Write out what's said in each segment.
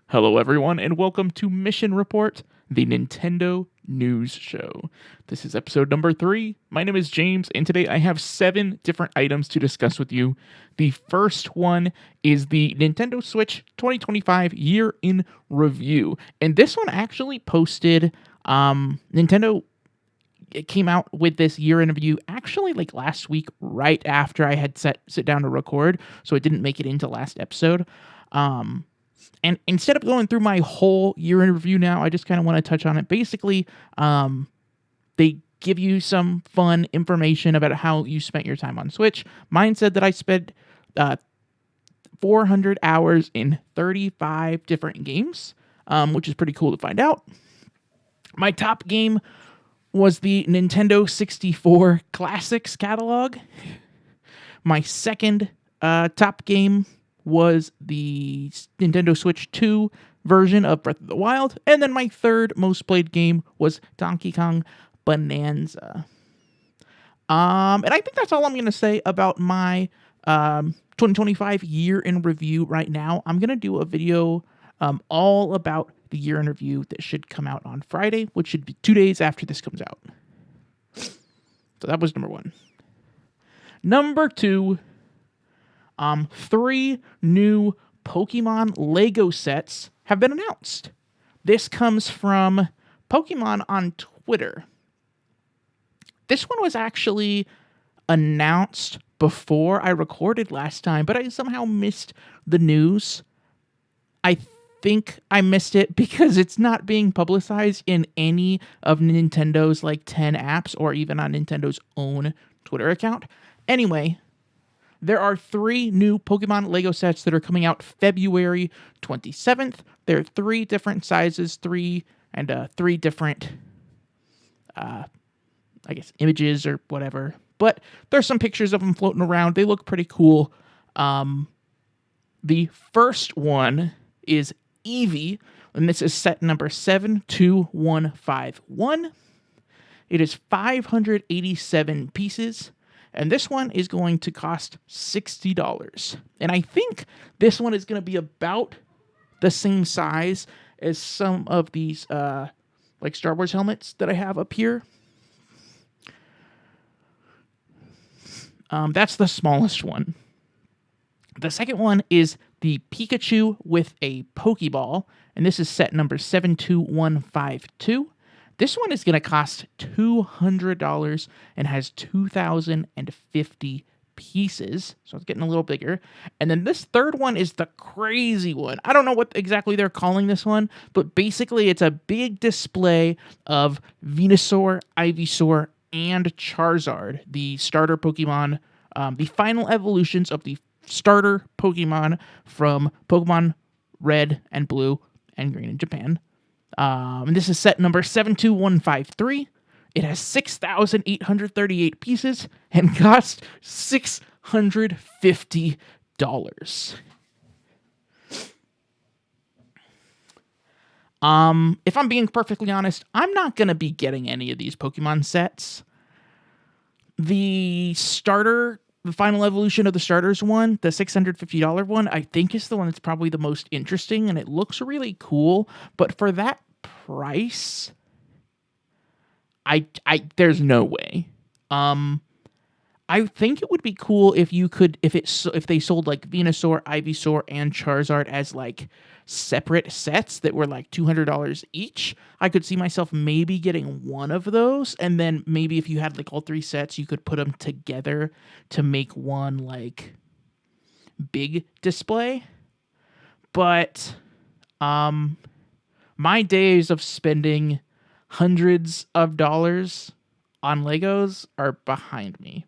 Hello, everyone, and welcome to Mission Report, the Nintendo News Show. This is episode number 3. My name is James, and today I have 7 different items to discuss with you. The first one is the Nintendo Switch 2025 Year in Review, and this one actually posted. Nintendo it came out with this year in review actually like last week, right after I had sit down to record, so it didn't make it into last episode. And instead of going through my whole year in review now, I just kind of want to touch on it. Basically, they give you some fun information about how you spent your time on Switch. Mine said that I spent 400 hours in 35 different games, which is pretty cool to find out. My top game was the Nintendo 64 Classics catalog. My second top game was the Nintendo Switch 2 version of Breath of the Wild. And then my third most played game was Donkey Kong Bonanza. And I think that's all I'm going to say about my 2025 year in review right now. I'm going to do a video all about the year in review that should come out on Friday, which should be 2 days after this comes out. So that was number 1. Number 2, 3 new Pokemon Lego sets have been announced. This comes from Pokemon on Twitter. This one was actually announced before I recorded last time, but I somehow missed the news. I think I missed it because it's not being publicized in any of Nintendo's like 10 apps or even on Nintendo's own Twitter account. Anyway, there are 3 new Pokemon Lego sets that are coming out February 27th. There are 3 different sizes, 3 different, images or whatever. But there's some pictures of them floating around. They look pretty cool. The first one is Eevee, and this is set number 72151. It is 587 pieces. And this one is going to cost $60. And I think this one is going to be about the same size as some of these like Star Wars helmets that I have up here. That's the smallest one. The second one is the Pikachu with a Pokeball. And this is set number 72152. This one is going to cost $200 and has 2,050 pieces. So it's getting a little bigger. And then this third one is the crazy one. I don't know what exactly they're calling this one, but basically it's a big display of Venusaur, Ivysaur, and Charizard, the starter Pokemon, the final evolutions of the starter Pokemon from Pokemon Red and Blue and Green in Japan. And this is set number 72153. It has 6,838 pieces and costs $650. If I'm being perfectly honest, I'm not going to be getting any of these Pokemon sets. The final evolution of the starters one, the $650 one, I think is the one that's probably the most interesting, and it looks really cool. But for that price, I there's no way. I think it would be cool if they sold like Venusaur, Ivysaur, and Charizard as like separate sets that were like $200 each. I could see myself maybe getting one of those, and then maybe if you had like all 3 sets, you could put them together to make one like big display. But my days of spending hundreds of dollars on Legos are behind me,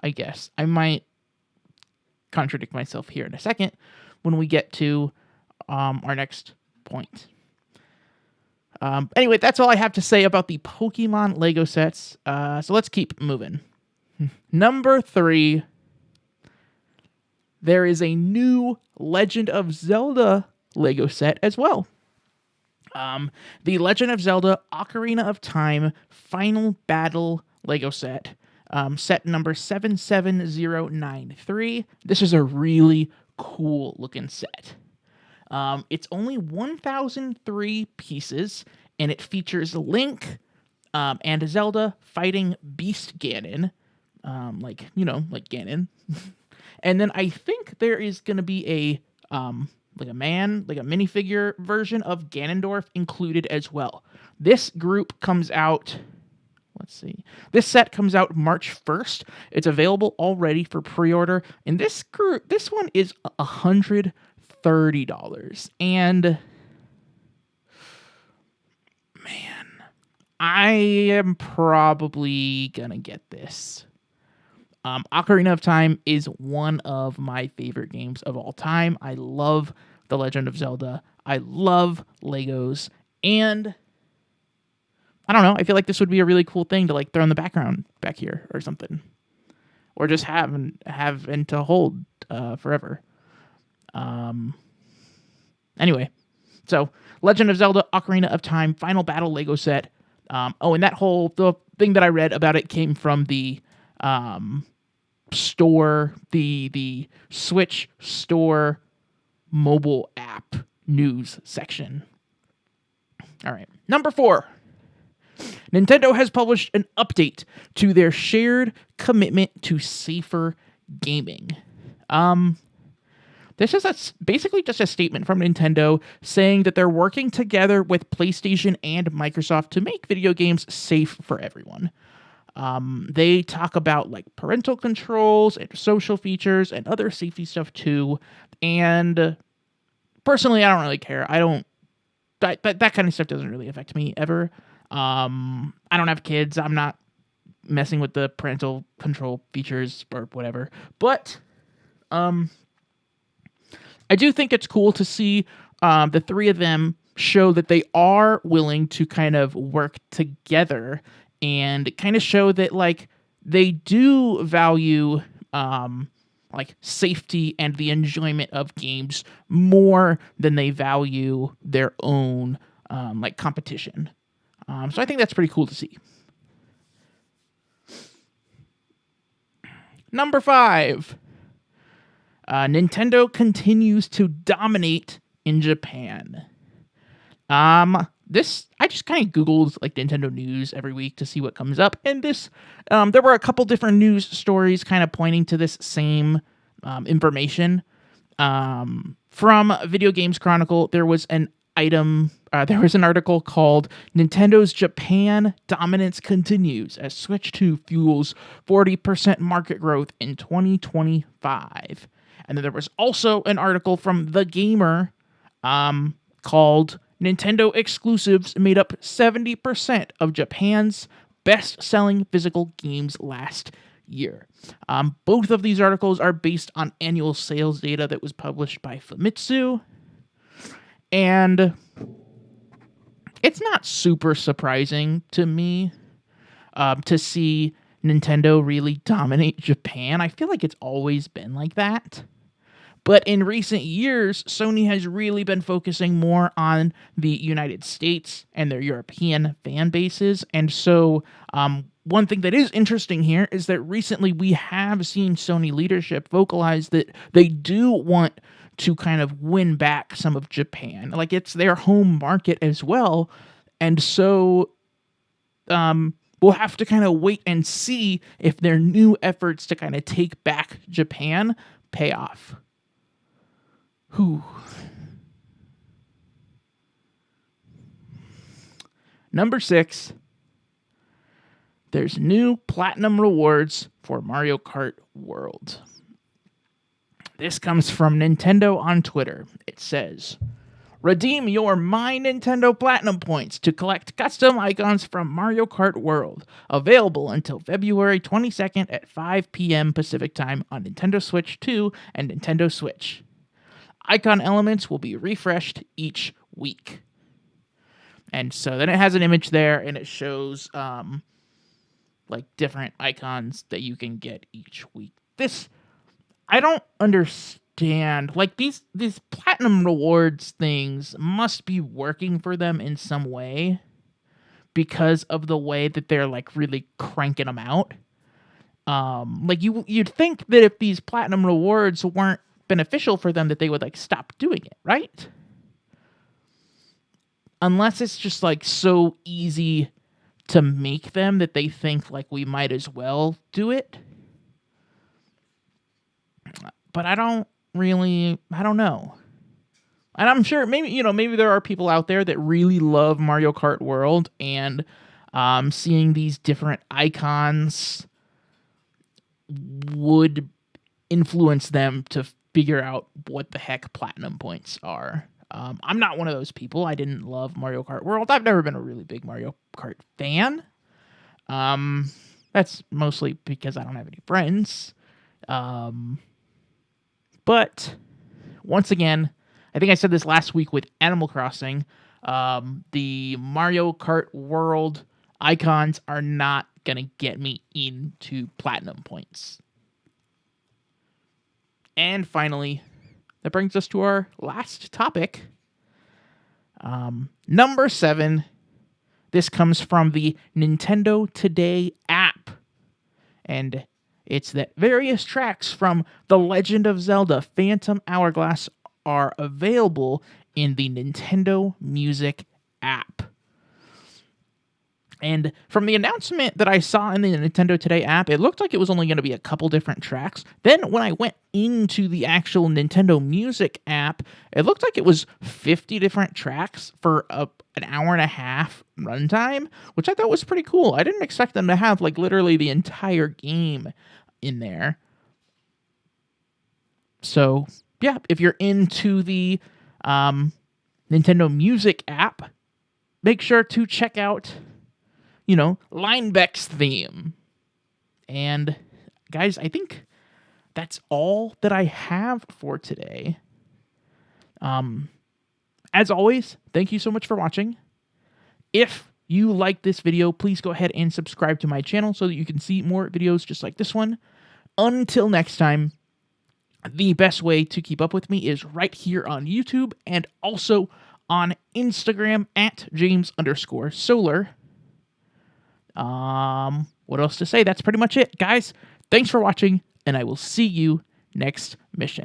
I guess. I might contradict myself here in a second when we get to our next point. Anyway, that's all I have to say about the Pokemon Lego sets. So let's keep moving. Number 3, there is a new Legend of Zelda Lego set as well. The Legend of Zelda Ocarina of Time Final Battle Lego set, set number 77093. This is a really cool looking set. It's only 1,003 pieces, and it features Link and Zelda fighting Beast Ganon, like Ganon. And then I think there is going to be like a minifigure version of Ganondorf included as well. This group comes out. Let's see. This set comes out March 1st. It's available already for pre-order. And this one is $130. And man, I am probably gonna get this. Ocarina of Time is one of my favorite games of all time. I love The Legend of Zelda. I love Legos. And I don't know. I feel like this would be a really cool thing to like throw in the background back here or something, or just have and to hold forever. Anyway, so Legend of Zelda: Ocarina of Time Final Battle Lego set. And the thing that I read about it came from the store, the Switch store mobile app news section. All right, number 4. Nintendo has published an update to their shared commitment to safer gaming. This is basically just a statement from Nintendo saying that they're working together with PlayStation and Microsoft to make video games safe for everyone. They talk about like parental controls and social features and other safety stuff too. And personally, I don't really care. That kind of stuff doesn't really affect me ever. I don't have kids. I'm not messing with the parental control features or whatever. But I do think it's cool to see the three of them show that they are willing to kind of work together and kind of show that like they do value like safety and the enjoyment of games more than they value their own like competition. So I think that's pretty cool to see. Number 5. Nintendo continues to dominate in Japan. I just kind of Googled like Nintendo news every week to see what comes up, and there were a couple different news stories kind of pointing to this same information. From Video Games Chronicle, there was an article called "Nintendo's Japan Dominance Continues as Switch 2 Fuels 40% Market Growth in 2025." And then there was also an article from The Gamer called "Nintendo Exclusives Made Up 70% of Japan's Best-Selling Physical Games Last Year." Both of these articles are based on annual sales data that was published by Famitsu. And it's not super surprising to me to see Nintendo really dominate Japan. I feel like it's always been like that. But in recent years, Sony has really been focusing more on the United States and their European fan bases. And so one thing that is interesting here is that recently we have seen Sony leadership vocalize that they do want to kind of win back some of Japan. Like, it's their home market as well. And so we'll have to kind of wait and see if their new efforts to kind of take back Japan pay off. Whew. Number 6. There's new platinum rewards for Mario Kart World. This comes from Nintendo on Twitter. It says, "Redeem your My Nintendo Platinum points to collect custom icons from Mario Kart World. Available until February 22nd at 5 p.m. Pacific Time on Nintendo Switch 2 and Nintendo Switch. Icon elements will be refreshed each week." And so then it has an image there, and it shows like different icons that you can get each week. I don't understand. Like, these platinum rewards things must be working for them in some way because of the way that they're like really cranking them out. Like you'd think that if these platinum rewards weren't beneficial for them, that they would like stop doing it, right? unless it's just like so easy to make them that they think like we might as well do it. But I don't know. And I'm sure maybe there are people out there that really love Mario Kart World, and seeing these different icons would influence them to figure out what the heck platinum points are. I'm not one of those people. I didn't love Mario Kart World. I've never been a really big Mario Kart fan. That's mostly because I don't have any friends. But once again, I think I said this last week with Animal Crossing, the Mario Kart World icons are not going to get me into platinum points. And finally, that brings us to our last topic. Number 7. This comes from the Nintendo Today app. And it's that various tracks from The Legend of Zelda Phantom Hourglass are available in the Nintendo Music app. And from the announcement that I saw in the Nintendo Today app, it looked like it was only going to be a couple different tracks. Then when I went into the actual Nintendo Music app, it looked like it was 50 different tracks for an hour and a half runtime, which I thought was pretty cool. I didn't expect them to have like literally the entire game in there. So yeah, if you're into the Nintendo Music app, make sure to check out Linebeck's theme. And guys, I think that's all that I have for today. As always, thank you so much for watching. If you like this video, please go ahead and subscribe to my channel so that you can see more videos just like this one. Until next time, the best way to keep up with me is right here on YouTube and also on Instagram at James_Solar. What else to say? That's pretty much it. Guys, thanks for watching, and I will see you next mission.